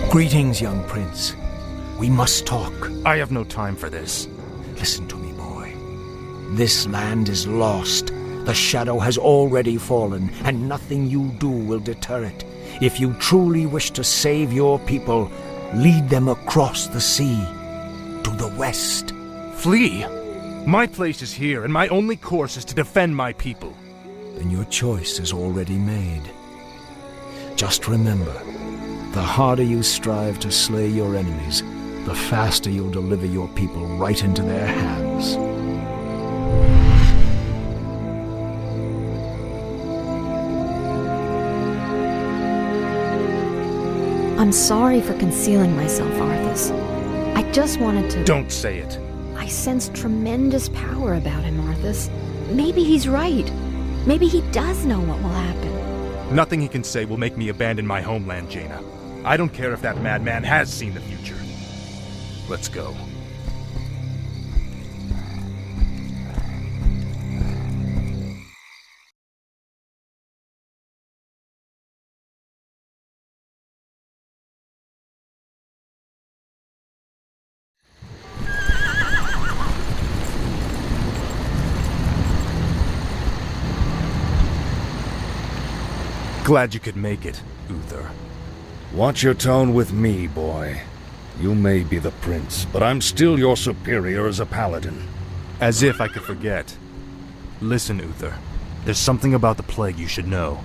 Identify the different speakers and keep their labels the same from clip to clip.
Speaker 1: Greetings, young prince. We must talk.
Speaker 2: I have no time for this.
Speaker 1: Listen to me, boy. This land is lost. The shadow has already fallen, and nothing you do will deter it. If you truly wish to save your people, lead them across the sea, to the west.
Speaker 2: Flee? My place is here, and my only course is to defend my people.
Speaker 1: Then your choice is already made. Just remember, the harder you strive to slay your enemies, the faster you'll deliver your people right into their hands.
Speaker 3: I'm sorry for concealing myself, Arthas. I just wanted to...
Speaker 2: Don't say it.
Speaker 3: I sense tremendous power about him, Arthas. Maybe he's right. Maybe he does know what will happen.
Speaker 2: Nothing he can say will make me abandon my homeland, Jaina. I don't care if that madman has seen the future. Let's go. Glad you could make it, Uther.
Speaker 4: Watch your tone with me, boy. You may be the prince, but I'm still your superior as a paladin.
Speaker 2: As if I could forget. Listen, Uther. There's something about the plague you should know.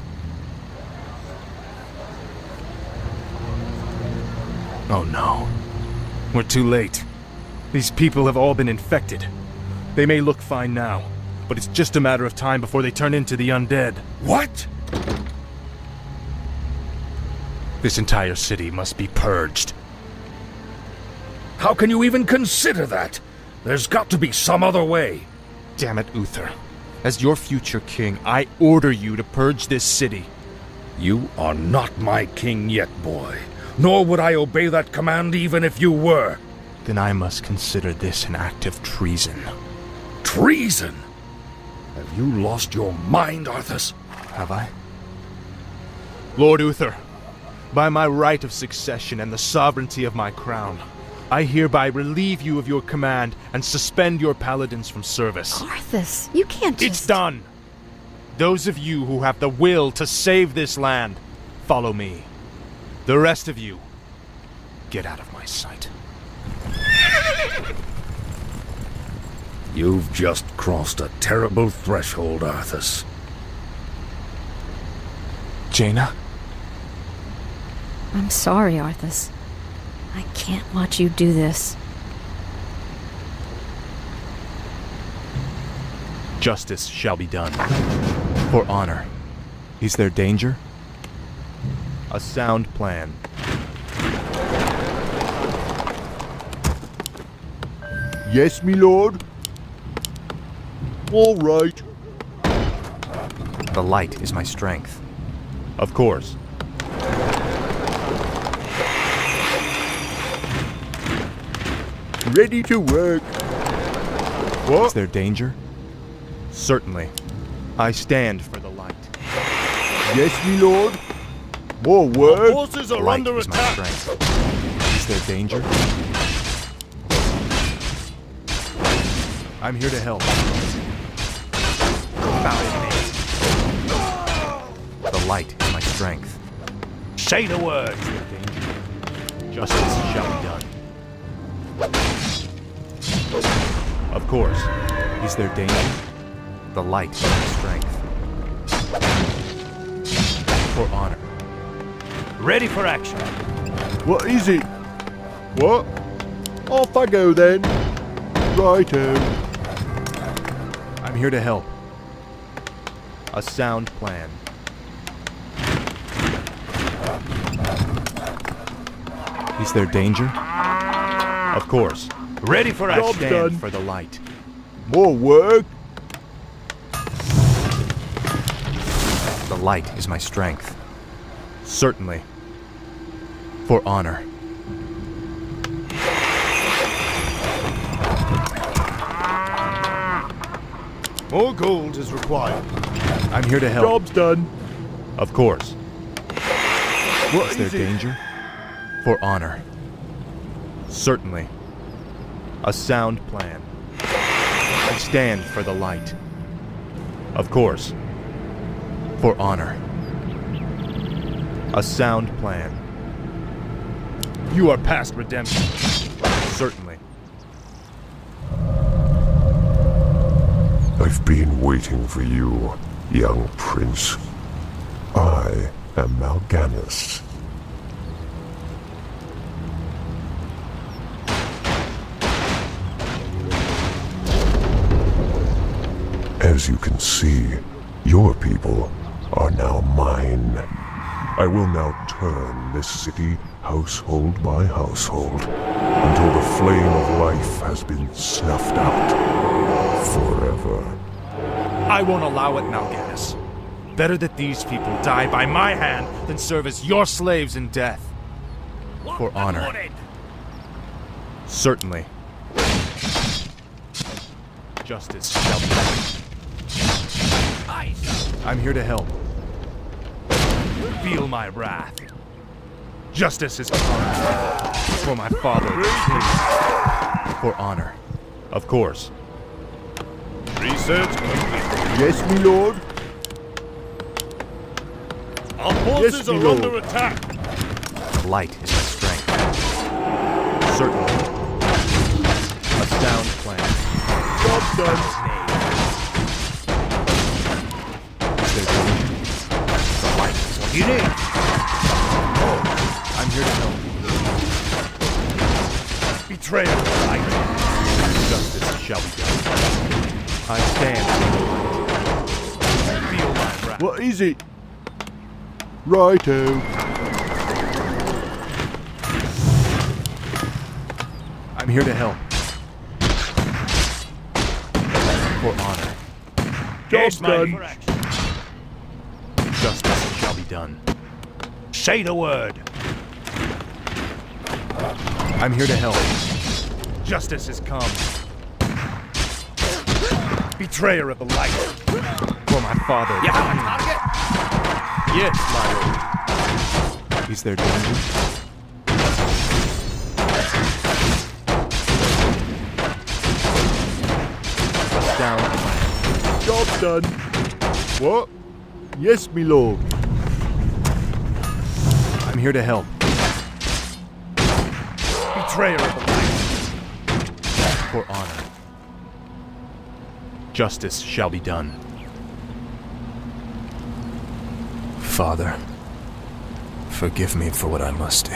Speaker 2: Oh no. We're too late. These people have all been infected. They may look fine now, but it's just a matter of time before they turn into the undead.
Speaker 4: What?
Speaker 2: This entire city must be purged.
Speaker 4: How can you even consider that? There's got to be some other way.
Speaker 2: Damn it, Uther. As your future king, I order you to purge this city.
Speaker 4: You are not my king yet, boy. Nor would I obey that command even if you were.
Speaker 2: Then I must consider this an act of treason.
Speaker 4: Treason? Have you lost your mind, Arthas?
Speaker 2: Have I? Lord Uther, by my right of succession and the sovereignty of my crown, I hereby relieve you of your command and suspend your paladins from service.
Speaker 3: Arthas, you can't just...
Speaker 2: It's done! Those of you who have the will to save this land, follow me. The rest of you, get out of my sight.
Speaker 4: You've just crossed a terrible threshold, Arthas.
Speaker 2: Jaina?
Speaker 3: I'm sorry, Arthas. I can't watch you do this.
Speaker 2: Justice shall be done. For honor. Is there danger? A sound plan.
Speaker 5: Yes, me lord. All right.
Speaker 2: The light is my strength. Of course.
Speaker 5: Ready to work. What?
Speaker 2: Is there danger? Certainly. I stand for the light.
Speaker 5: Yes, me lord. More work.
Speaker 6: Forces
Speaker 2: The
Speaker 6: are
Speaker 2: light
Speaker 6: under
Speaker 2: is my
Speaker 6: attack.
Speaker 2: strength. Is there danger? I'm here to help. Found me. The light is my strength.
Speaker 6: Say the word.
Speaker 2: Is there danger? Justice shall be done. Of course. Is there danger? The light is my strength. For honor.
Speaker 6: Ready for action.
Speaker 5: What is it? What? Off I go then. Righto.
Speaker 2: I'm here to help. A sound plan. Is there danger? Of course.
Speaker 6: Ready for
Speaker 2: I
Speaker 6: action.
Speaker 2: stand
Speaker 5: done.
Speaker 2: for the light.
Speaker 5: More work.
Speaker 2: The light is my strength. Certainly. For honor.
Speaker 6: More gold is required.
Speaker 2: I'm here to help.
Speaker 5: Job's done.
Speaker 2: Of course.
Speaker 5: What
Speaker 2: Is there
Speaker 5: is it?
Speaker 2: danger? For honor. Certainly. A sound plan. I stand for the light. Of course. For honor. A sound plan. You are past redemption. Certainly.
Speaker 5: I've been waiting for you, young prince. I am Mal'Ganis. As you can see, your people are now mine. I will now turn this city household by household until the flame of life has been snuffed out forever.
Speaker 2: I won't allow it, Mal'Ganis. Better that these people die by my hand than serve as your slaves in death. For honor. Certainly. Justice shall be done. I'm here to help. Feel my wrath. Justice is come. For my father, the king. For honor. Of course.
Speaker 6: Research complete.
Speaker 5: Yes, my lord.
Speaker 6: Our forces
Speaker 5: Yes, my
Speaker 6: are
Speaker 5: lord.
Speaker 6: under attack.
Speaker 2: Light is my strength. Certainly. A sound plan.
Speaker 5: Job done.
Speaker 2: The light is what you need. I'm here to help. Betrayer of the light. Justice shall be done. I stand for the light. Feel my wrath.
Speaker 5: What is it? Righto.
Speaker 2: I'm here to help. For honor.
Speaker 6: Yes,
Speaker 5: Job
Speaker 6: my
Speaker 5: done.
Speaker 6: liege.
Speaker 2: Justice shall be done.
Speaker 6: Say the word.
Speaker 2: I'm here to help. Justice has come. Betrayer of the light. For my father. You have a target? Yes, my lord. Is there danger? Down.
Speaker 5: Job done. What? Yes, my lord.
Speaker 2: I'm here to help. Betrayer of the light. For honor. Justice shall be done. Father, forgive me for what I must do.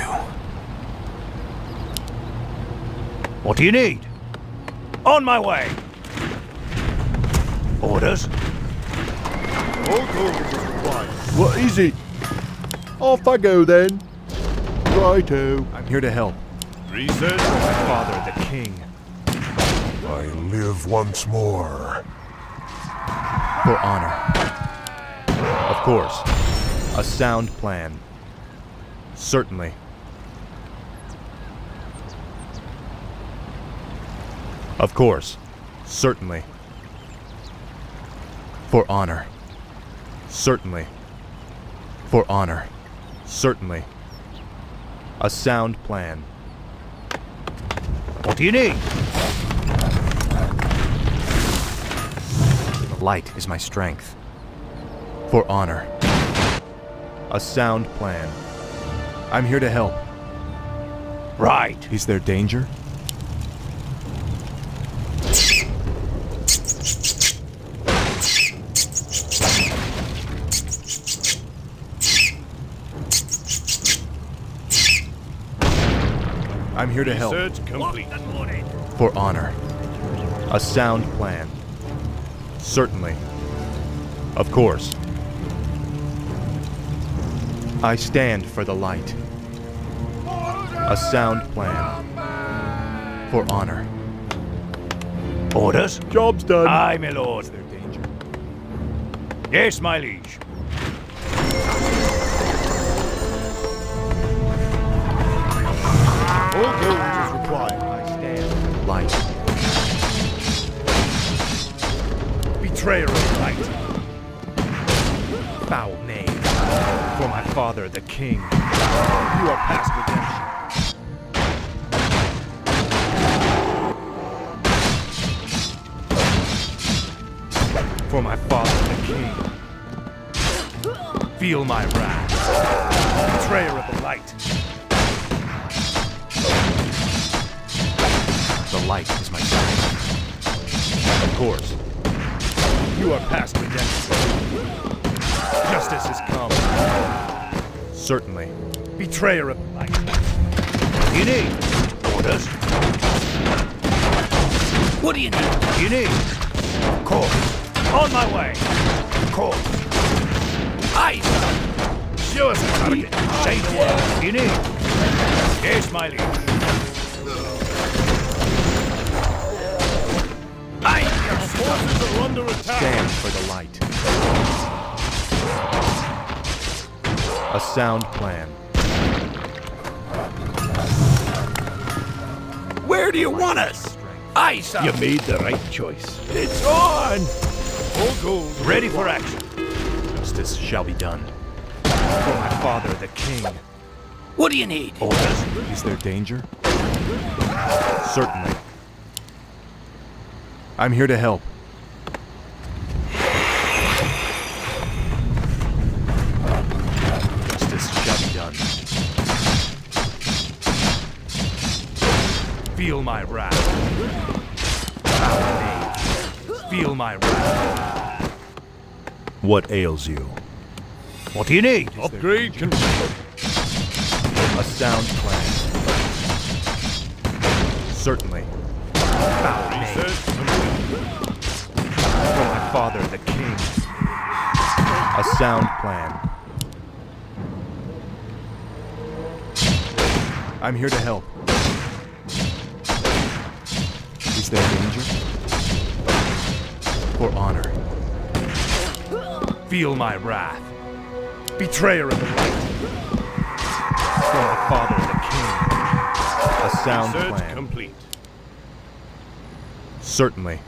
Speaker 6: What do you need? On my way. Orders?
Speaker 5: All gold is required. What is it? Off I go then. Righto.
Speaker 2: I'm here to help.
Speaker 6: Research.
Speaker 2: My father, the king.
Speaker 5: I live once more.
Speaker 2: For honor. Of course. A sound plan. Certainly. Of course. Certainly. For honor. Certainly. For honor. Certainly. A sound plan.
Speaker 6: What do you need?
Speaker 2: The light is my strength. For honor. A sound plan. I'm here to help.
Speaker 6: Right.
Speaker 2: Is there danger? I'm here to help.
Speaker 6: Research complete.
Speaker 2: For honor. A sound plan. Certainly. Of course. I stand for the light. A sound plan. For honor.
Speaker 6: Orders?
Speaker 5: Job's done.
Speaker 6: Aye, my lord.
Speaker 2: Is there danger?
Speaker 6: Yes, my liege.
Speaker 5: All gold is required.
Speaker 2: I stand for the light. Betrayer of light. Foul name. For my father, the king. You are past redemption. For my father, the king. Feel my wrath. Betrayer of the light. The light is my strength. Of course. You are past redemption. Justice has come. Certainly. Betrayer of the light.
Speaker 6: You need orders? What do you need? You need? Of course. On my way. Of course. Aye, sir. Show us a target. Say the word. You need? Yes, my liege. Aye, your forces are under attack.
Speaker 2: Stand for the light. A sound plan.
Speaker 6: Where do you want us? Aye, sir. You made the right choice. It's on! All gold. Ready for action.
Speaker 2: Justice shall be done. For my father, the king.
Speaker 6: What do you need?
Speaker 2: Orders? Is there danger? Certainly. I'm here to help. Justice shall be done. Feel my wrath. Foul knave. Feel my wrath. What ails you?
Speaker 6: What do you need?
Speaker 2: Upgrade complete. A sound plan. Certainly. Foul knave. For my father, the king. A sound plan. I'm here to help. Is there danger? For honor. Feel my wrath. Betrayer of the light. For my father, the king. A sound plan.
Speaker 5: Complete.
Speaker 2: Certainly.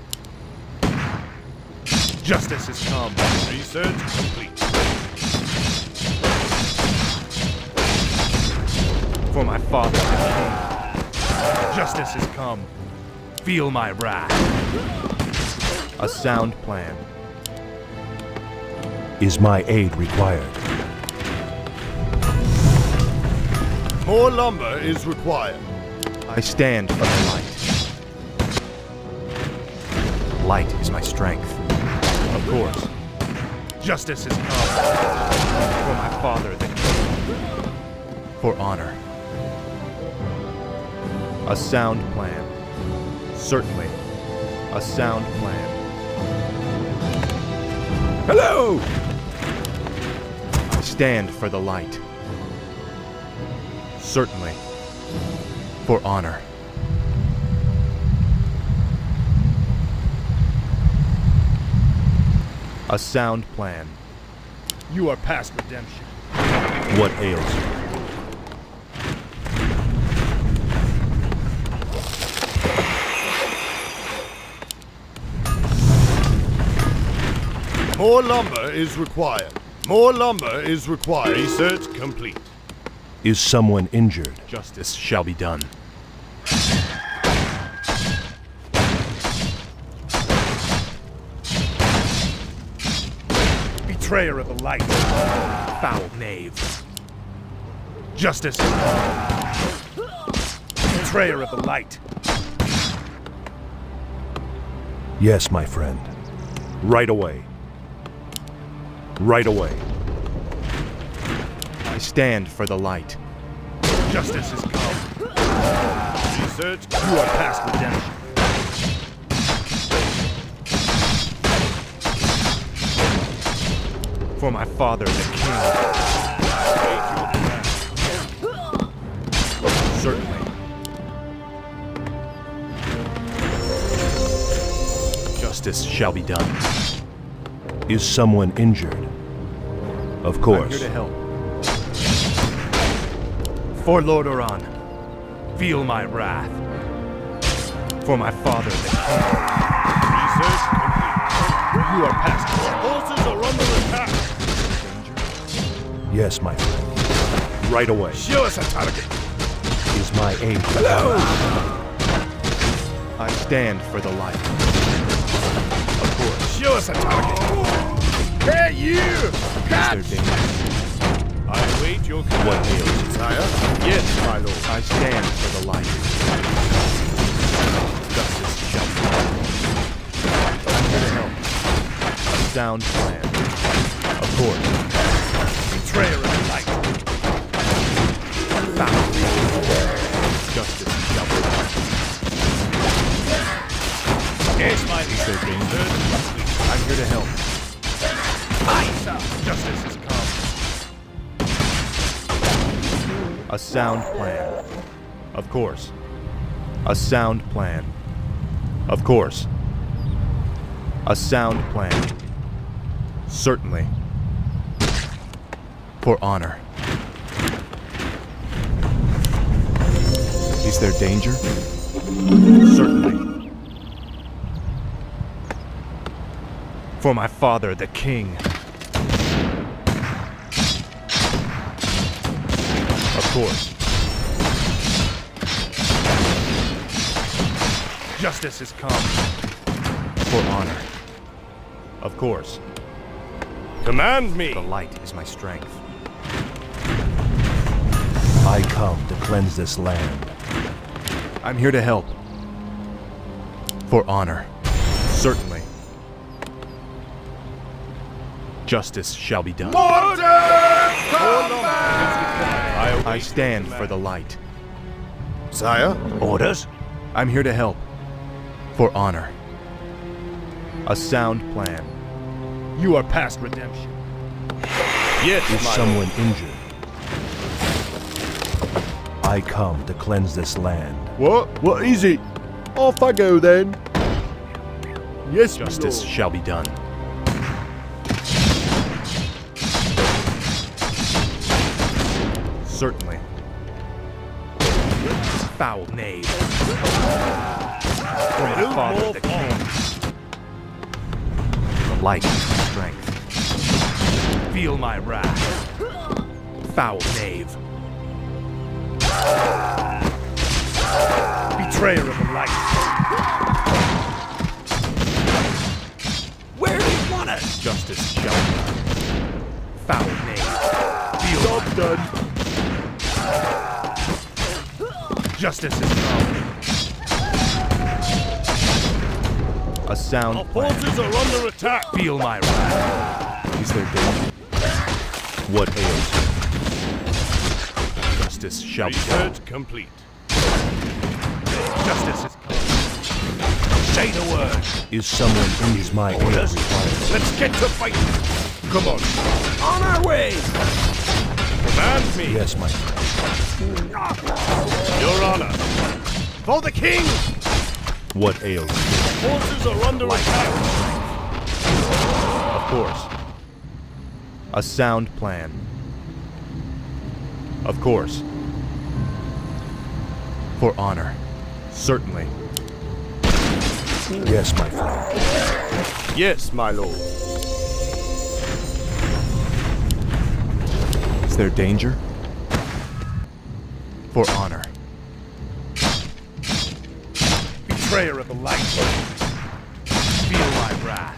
Speaker 2: Justice has come.
Speaker 5: Research complete.
Speaker 2: For my father, the king. Justice has come. Feel my wrath. A sound plan.
Speaker 7: Is my aid required?
Speaker 5: More lumber is required.
Speaker 2: I stand for the light. Light is my strength. Of course. Justice has come. For my father, the king. For honor. A sound plan. Certainly. A sound plan. Hello! I stand for the light. Certainly. For honor. A sound plan. You are past redemption. What ails you?
Speaker 5: More lumber is required. More lumber is required. Research complete.
Speaker 7: Is someone injured?
Speaker 2: Justice shall be done. Betrayer of the light. Foul knave. Justice is come. Betrayer of the light.
Speaker 7: Yes, my friend. Right away. Right away.
Speaker 2: I stand for the light. Justice has come.
Speaker 5: Research.
Speaker 2: You are past redemption. For my father, the king. Certainly. Justice shall be done.
Speaker 7: Is someone injured? Of
Speaker 2: I'm
Speaker 7: course.
Speaker 2: here to help. For Lord Oran, feel my wrath. For my father, the king.
Speaker 5: Research complete.
Speaker 2: You are past
Speaker 5: Forces are under attack.
Speaker 7: Yes, my friend. Right away.
Speaker 5: Show us a target.
Speaker 7: Is my aid
Speaker 5: Hello.
Speaker 2: I stand for the light. Of course.
Speaker 6: Show us a target. Hey, you! Catch!
Speaker 2: I await your command.
Speaker 7: What ails you?
Speaker 6: Sire?
Speaker 2: Yes, my lord. I stand for the light. Justice shall be done. I'm here to help. A sound plan. Of course.
Speaker 6: Betrayer of the light.
Speaker 2: Found. Justice shall be done.
Speaker 6: Yes, my
Speaker 2: Is there
Speaker 6: lord.
Speaker 2: danger? I'm here to help.
Speaker 6: Aye, sir. Justice has come.
Speaker 2: A sound plan. Of course. A sound plan. Of course. A sound plan. Certainly. For honor. Is there danger? Certainly. For my father, the king. Of course. Justice has come. For honor. Of course.
Speaker 6: Command me.
Speaker 2: The light is my strength.
Speaker 7: I come to cleanse this land.
Speaker 2: I'm here to help. For honor. Certainly. Justice shall be done. I stand for the light.
Speaker 6: Sire?
Speaker 2: Orders? I'm here to help. For honor. A sound plan. You are past redemption.
Speaker 6: Yes,
Speaker 7: Is someone injured? I come to cleanse this land.
Speaker 2: What is it? Off I go then. Yes, justice shall be done. Certainly. Foul knave. For my father, the king. The light is my strength. Feel my wrath. Foul knave.
Speaker 6: Betrayer of the light. Where do you want us?
Speaker 2: Justice shall be done. Foul knave. Feel my done. Justice is come. A sound
Speaker 6: Our
Speaker 2: plan.
Speaker 6: forces are under attack.
Speaker 2: Feel my wrath. Is there danger? What ails you? Justice shall be done.
Speaker 6: Research complete. Justice is come. Say the word.
Speaker 7: Is someone injured? My aid
Speaker 6: Orders.
Speaker 7: required.
Speaker 6: Let's get to fighting. Come on. On our way. Command me.
Speaker 7: Yes, my friend.
Speaker 6: Your honor. For the king.
Speaker 7: What ails you?
Speaker 6: Forces are under attack.
Speaker 2: Of course. A sound plan. Of course. For honor. Certainly.
Speaker 7: Yes, my friend.
Speaker 6: Yes, my lord.
Speaker 2: Is there danger? For honor.
Speaker 6: Betrayer of the light. Feel my wrath.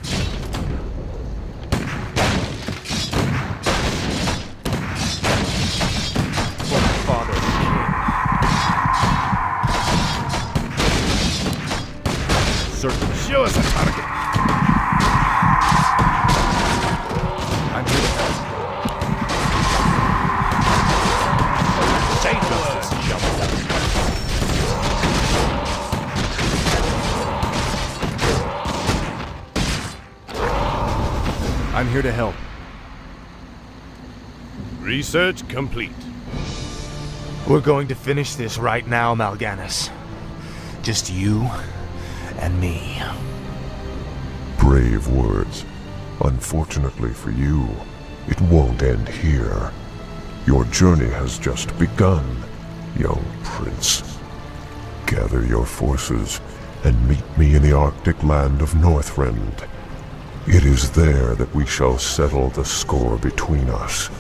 Speaker 2: For my father, the king. Certainly.
Speaker 6: Show us a target.
Speaker 2: I'm here to help.
Speaker 6: Say the
Speaker 2: Justice
Speaker 6: word.
Speaker 2: shall be done. I'm here to help.
Speaker 6: Research complete.
Speaker 2: We're going to finish this right now, Mal'Ganis. Just you and me.
Speaker 5: Brave words. Unfortunately for you, it won't end here. Your journey has just begun, young prince. Gather your forces and meet me in the Arctic land of Northrend. It is there that we shall settle the score between us.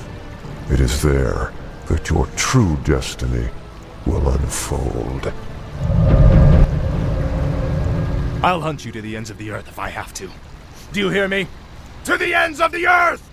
Speaker 5: It is there that your true destiny will unfold.
Speaker 2: I'll hunt you to the ends of the earth if I have to. Do you hear me? To the ends of the earth!